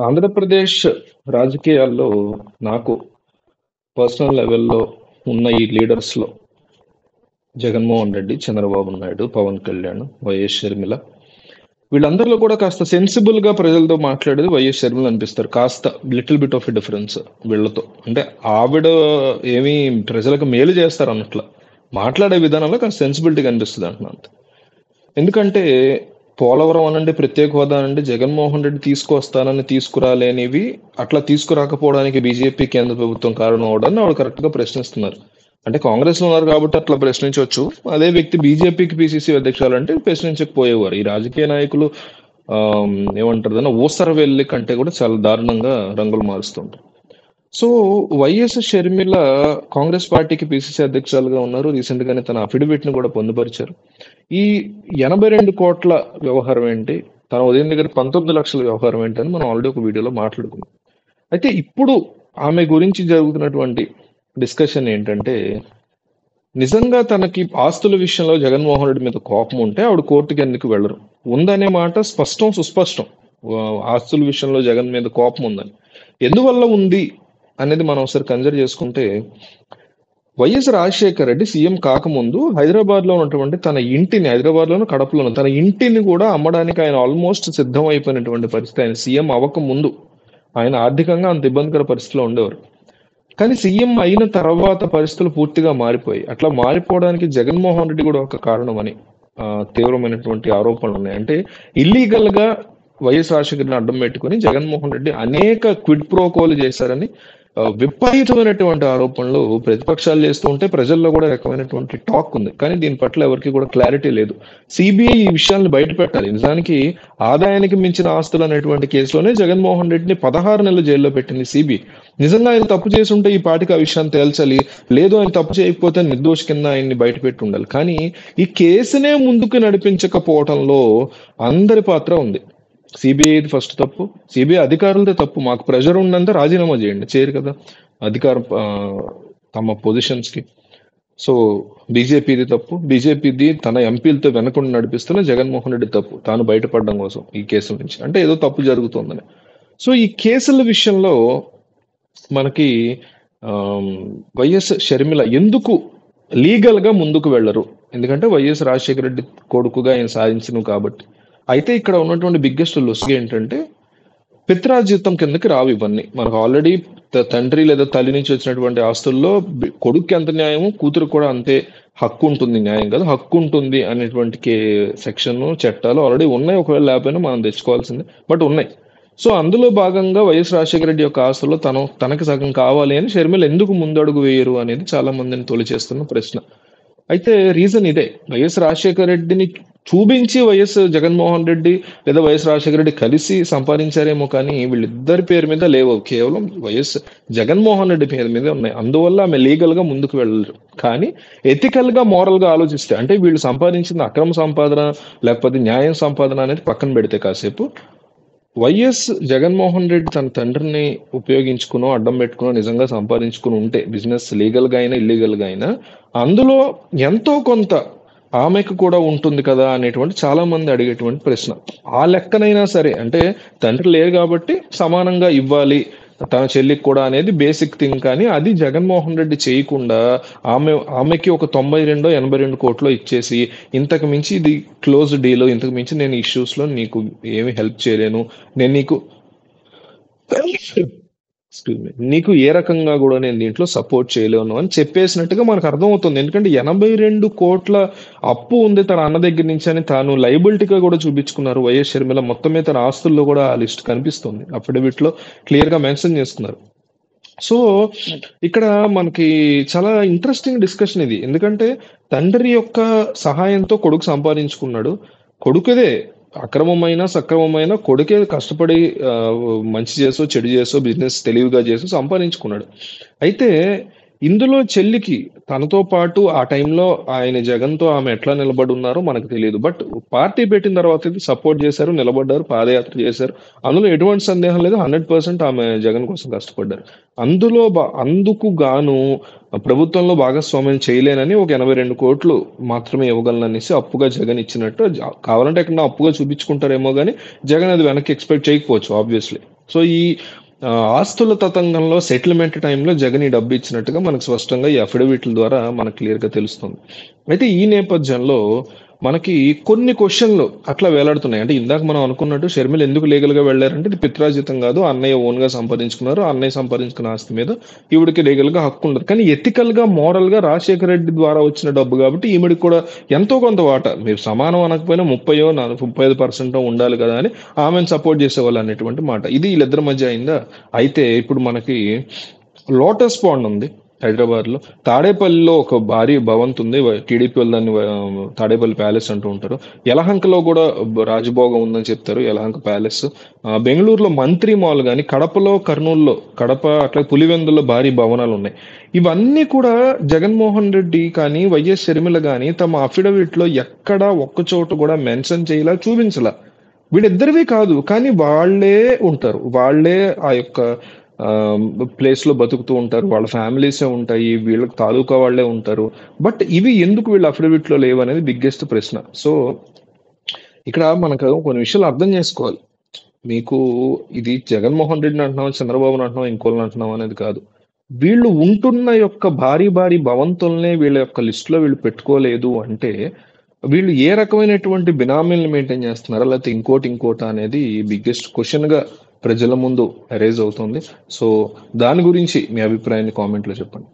ఆంధ్రప్రదేశ్ రాజకీయాల్లో నాకు పర్సనల్ లెవెల్‌లో ఉన్న ఈ లీడర్స్‌లో జగన్మోహన్ రెడ్డి, చంద్రబాబు నాయుడు, పవన్ కళ్యాణ్, వైఎస్ షర్మిల వీళ్ళందరిలో కూడా కాస్త సెన్సిబుల్‌గా ప్రజలతో మాట్లాడేది వైఎస్ షర్మిల అనిపిస్తారు. కాస్త little bit of a difference వీళ్ళతో. అంటే ఆవిడ ఏమి ప్రజలకు మేలు చేస్తారన్నట్ల. మాట్లాడే విధానంలో కాస్త సెన్సిబిలిటీ కనిపిస్తది అంటున్నా అంతే. ఎందుకంటే పోలవరం అనండి, ప్రత్యేక హోదా అనండి, జగన్మోహన్ రెడ్డి తీసుకొస్తానని తీసుకురాలేనివి అట్లా తీసుకురాకపోవడానికి బీజేపీ కేంద్ర ప్రభుత్వం కారణం అవడాన్ని ఆవిడ కరెక్ట్‌గా ప్రశ్నిస్తున్నారు. అంటే కాంగ్రెస్‌లో ఉన్నారు కాబట్టి అట్లా ప్రశ్నించొచ్చు. అదే వ్యక్తి బీజేపీకి పీసీసీ అధ్యక్షురాలంటే ప్రశ్నించకపోయేవారు. ఈ రాజకీయ నాయకులు ఏమంటారు దాన్ని ఊసరవెల్లి కంటే కూడా చాలా దారుణంగా రంగులు మారుస్తుంటారు. సో వైఎస్ షర్మిల కాంగ్రెస్ పార్టీకి పీసీసీ అధ్యక్షురాలుగా ఉన్నారు. రీసెంట్ గానే తన అఫిడవిట్ ని కూడా పొందుపరిచారు. ఈ 82 కోట్ల వ్యవహారం ఏంటి, తన ఉదయం దగ్గర 19 లక్షల వ్యవహారం ఏంటి అని మనం ఆల్రెడీ ఒక వీడియోలో మాట్లాడుకున్నాం. అయితే ఇప్పుడు ఆమె గురించి జరుగుతున్నటువంటి డిస్కషన్ ఏంటంటే, నిజంగా తనకి ఆస్తుల విషయంలో జగన్మోహన్ రెడ్డి మీద కోపం ఉంటే ఆవిడ కోర్టుకి ఎందుకు వెళ్ళరు ఉందనే మాట స్పష్టం సుస్పష్టం. ఆస్తుల విషయంలో జగన్ మీద కోపం ఉందని ఎందువల్ల ఉంది అనేది మనం ఒకసారి కన్సిడర్ చేసుకుంటే, వైఎస్ రాజశేఖర రెడ్డి సీఎం కాకముందు హైదరాబాద్ లో ఉన్నటువంటి తన ఇంటిని, హైదరాబాద్ లోను కడపలోను తన ఇంటిని కూడా అమ్మడానికి ఆయన ఆల్మోస్ట్ సిద్ధం అయిపోయినటువంటి పరిస్థితి. ఆయన సీఎం అవ్వక ముందు ఆయన ఆర్థికంగా అంత ఇబ్బందికర పరిస్థితిలో ఉండేవారు. కానీ సీఎం అయిన తర్వాత పరిస్థితులు పూర్తిగా మారిపోయి, అట్లా మారిపోవడానికి జగన్మోహన్ రెడ్డి కూడా ఒక కారణం అని తీవ్రమైనటువంటి ఆరోపణలు ఉన్నాయి. అంటే ఇల్లీగల్ గా వైఎస్ రాజశేఖర్ని అడ్డం పెట్టుకుని జగన్మోహన్ రెడ్డి అనేక క్విడ్ ప్రోకోలు చేశారని విపరీతమైనటువంటి ఆరోపణలు ప్రతిపక్షాలు చేస్తూ ఉంటే ప్రజల్లో కూడా రకమైనటువంటి టాక్ ఉంది. కానీ దీని పట్ల ఎవరికి కూడా క్లారిటీ లేదు. సిబిఐ ఈ విషయాలను బయట పెట్టాలి. నిజానికి ఆదాయానికి మించిన ఆస్తులు అనేటువంటి కేసులోనే జగన్మోహన్ రెడ్డిని 16 నెలలు జైల్లో పెట్టింది సిబిఐ. నిజంగా ఆయన తప్పు చేసి ఉంటే ఈ పాటికి ఆ విషయాన్ని తేల్చాలి. లేదు ఆయన తప్పు చేయకపోతే నిర్దోషి కింద ఆయన్ని బయట పెట్టి ఉండాలి. కానీ ఈ కేసునే ముందుకు నడిపించకపోవడంలో అందరి పాత్ర ఉంది. సిబిఐది ఫస్ట్ తప్పు, సిబిఐ అధికారులదే తప్పు. మాకు ప్రెషర్ ఉన్నంత రాజీనామా చేయండి, చేయరు కదా అధికారం తమ పొజిషన్స్ కి. సో బీజేపీది తప్పు, బీజేపీది తన ఎంపీలతో వెనకుండా నడిపిస్తున్న జగన్మోహన్ రెడ్డి తప్పు, తాను బయటపడడం కోసం ఈ కేసుల నుంచి. అంటే ఏదో తప్పు జరుగుతుందని. సో ఈ కేసుల విషయంలో మనకి వైఎస్ షర్మిల ఎందుకు లీగల్ గా ముందుకు వెళ్ళరు? ఎందుకంటే వైఎస్ రాజశేఖర రెడ్డి కొడుకుగా ఆయన సాధించను కాబట్టి. అయితే ఇక్కడ ఉన్నటువంటి బిగ్గెస్ట్ లొసుగు ఏంటంటే, పిత్రార్జితం కిందకి రావు ఇవన్నీ. మనకు ఆల్రెడీ తండ్రి లేదా తల్లి నుంచి వచ్చినటువంటి ఆస్తుల్లో కొడుకు ఎంత న్యాయము, కూతురు కూడా అంతే హక్కు ఉంటుంది. న్యాయం కాదు, హక్కు ఉంటుంది అనేటువంటి సెక్షన్ చట్టాలు ఆల్రెడీ ఉన్నాయి. ఒకవేళ లేకపోయినా మనం తెచ్చుకోవాల్సిందే, బట్ ఉన్నాయి. సో అందులో భాగంగా వైఎస్ రాజశేఖర రెడ్డి యొక్క ఆస్తుల్లో తనకి సగం కావాలి అని షర్మిల ఎందుకు ముందడుగు వేయరు అనేది చాలా మందిని తొలిచేస్తున్న ప్రశ్న. అయితే రీజన్ ఇదే. వైఎస్ రాజశేఖర రెడ్డిని చూపించి వైఎస్ జగన్మోహన్ రెడ్డి లేదా వైఎస్ రాజశేఖర రెడ్డి కలిసి సంపాదించారేమో, కానీ వీళ్ళిద్దరి పేరు మీద లేవు. కేవలం వైఎస్ జగన్మోహన్ రెడ్డి పేరు మీద ఉన్నాయి. అందువల్ల ఆమె లీగల్ గా ముందుకు వెళ్ళరు. కానీ ఎథికల్ గా, మోరల్ గా ఆలోచిస్తే, అంటే వీళ్ళు సంపాదించిన అక్రమ సంపాదన లేకపోతే న్యాయం సంపాదన అనేది పక్కన పెడితే కాసేపు, వైఎస్ జగన్మోహన్ రెడ్డి తన తండ్రిని ఉపయోగించుకునో అడ్డం పెట్టుకునో నిజంగా సంపాదించుకుని ఉంటే, బిజినెస్ లీగల్ గా అయినా ఇల్లీగల్ గా అయినా, అందులో ఎంతో కొంత ఆమెకు కూడా ఉంటుంది కదా అనేటువంటి చాలా మంది అడిగేటువంటి ప్రశ్న. ఆ లెక్కనైనా సరే, అంటే తండ్రి లేరు కాబట్టి సమానంగా ఇవ్వాలి తన చెల్లికి కూడా అనేది బేసిక్ థింగ్. కానీ అది జగన్మోహన్ రెడ్డి చేయకుండా ఆమెకి ఒక 92-82 కోట్లు ఇచ్చేసి, ఇంతకు మించి ఇది క్లోజ్ డీల్, ఇంతకు మించి నేను ఇష్యూస్ లో నీకు ఏమి హెల్ప్ చేయలేను, నేను నీకు ఏ రకంగా కూడా నేను దీంట్లో సపోర్ట్ చేయలేను అని చెప్పేసినట్టుగా మనకు అర్థమవుతుంది. ఎందుకంటే 82 కోట్ల అప్పు ఉంది తన అన్న దగ్గర నుంచి అని తాను లైబిలిటీగా కూడా చూపించుకున్నారు వైఎస్ షర్మిల. మొత్తం మీద తన ఆస్తుల్లో కూడా ఆ లిస్ట్ కనిపిస్తుంది, అఫిడవిట్ లో క్లియర్ గా మెన్షన్ చేసుకున్నారు. సో ఇక్కడ మనకి చాలా ఇంట్రెస్టింగ్ డిస్కషన్ ఇది. ఎందుకంటే తండ్రి యొక్క సహాయంతో కొడుకు సంపాదించుకున్నాడు. కొడుకుదే అక్రమమైన సక్రమమైన కొడుకే కష్టపడి మంచి చేసో చెడు చేసో బిజినెస్ తెలివిగా చేసో సంపాదించుకున్నాడు. అయితే ఇందులో చెల్లికి తనతో పాటు ఆ టైంలో ఆయన జగన్తో ఆమె ఎట్లా నిలబడి ఉన్నారో మనకు తెలియదు. బట్ పార్టీ పెట్టిన తర్వాత సపోర్ట్ చేశారు, నిలబడ్డారు, పాదయాత్ర చేశారు. అందులో ఎటువంటి సందేహం లేదు. 100% ఆమె జగన్ కోసం కష్టపడ్డారు. అందుకు గాను ప్రభుత్వంలో భాగస్వామ్యం చేయలేనని ఒక 82 కోట్లు మాత్రమే ఇవ్వగలననేసి అప్పుగా జగన్ ఇచ్చినట్టు. కావాలంటే ఎక్కడ అప్పుగా చూపించుకుంటారేమో కానీ జగన్ అది వెనక్కి ఎక్స్పెక్ట్ చేయకపోవచ్చు ఆబ్వియస్లీ. సో ఈ ఆస్తుల తతంగంలో సెటిల్మెంట్ టైంలో జగన్ ఈ డబ్బు ఇచ్చినట్టుగా మనకు స్పష్టంగా ఈ అఫిడవిట్ల ద్వారా మనకు క్లియర్గా తెలుస్తుంది. అయితే ఈ నేపథ్యంలో మనకి కొన్ని క్వశ్చన్లు అట్లా వేలాడుతున్నాయి. అంటే ఇందాక మనం అనుకున్నట్టు షర్మిల ఎందుకు లీగల్గా వెళ్ళారంటే ఇది పిత్రాజితం కాదు, అన్నయ్య ఓన్గా సంపాదించుకున్నారు, అన్నయ్య సంపాదించుకున్న ఆస్తి మీద ఈవిడికి లీగల్గా హక్కు ఉండదు. కానీ ఎథికల్గా మోరల్గా రాజశేఖర రెడ్డి ద్వారా వచ్చిన డబ్బు కాబట్టి ఈవిడికి కూడా ఎంతో కొంత వాటా, మీరు సమానం అనకపోయినా 35% ఉండాలి కదా అని ఆమెను సపోర్ట్ చేసేవాళ్ళు అనేటువంటి మాట. ఇది వీళ్ళిద్దరి మధ్య అయిందా. అయితే ఇప్పుడు మనకి లోటస్ పాండ్ ఉంది హైదరాబాద్లో, తాడేపల్లిలో ఒక భారీ భవంతి ఉంది, టీడీపీ వాళ్ళు దాన్ని తాడేపల్లి ప్యాలెస్ అంటూ ఉంటారు. యలహంకలో కూడా రాజభోగం ఉందని చెప్తారు, యలహంక ప్యాలెస్. బెంగళూరులో మంత్రి మాల్ కానీ, కడపలో కర్నూలులో, కడప అట్లా పులివెందుల్లో భారీ భవనాలు ఉన్నాయి. ఇవన్నీ కూడా జగన్మోహన్ రెడ్డి కానీ వైఎస్ షర్మిల కానీ తమ అఫిడవిట్లో ఎక్కడా ఒక్క చోట కూడా మెన్షన్ చేయలా, చూపించలా. వీళ్ళిద్దరివి కాదు, కానీ వాళ్ళే ఉంటారు, వాళ్ళే ఆ యొక్క ప్లేస్ లో బతుకుతూ ఉంటారు, వాళ్ళ ఫ్యామిలీసే ఉంటాయి, వీళ్ళకి తాలూకా వాళ్ళే ఉంటారు. బట్ ఇవి ఎందుకు వీళ్ళ అఫిడవిట్ లో లేవు అనేది బిగ్గెస్ట్ ప్రశ్న. సో ఇక్కడ మనకు కొన్ని విషయాలు అర్థం చేసుకోవాలి. మీకు ఇది జగన్మోహన్ రెడ్డిని అంటున్నాం, చంద్రబాబుని అంటున్నాం, ఇంకోళ్ళని అంటున్నాం అనేది కాదు. వీళ్ళు ఉంటున్న యొక్క భారీ భారీ భవంతుల్నే వీళ్ళ యొక్క లిస్టులో వీళ్ళు పెట్టుకోలేదు అంటే వీళ్ళు ఏ రకమైనటువంటి బినామీలను మెయింటైన్ చేస్తున్నారా, లేకపోతే ఇంకోటి అనేది బిగ్గెస్ట్ క్వశ్చన్ గా ప్రజల ముందు అరైజ్ అవుతుంది. సో దాని గురించి మీ అభిప్రాయాన్ని కామెంట్లో చెప్పండి.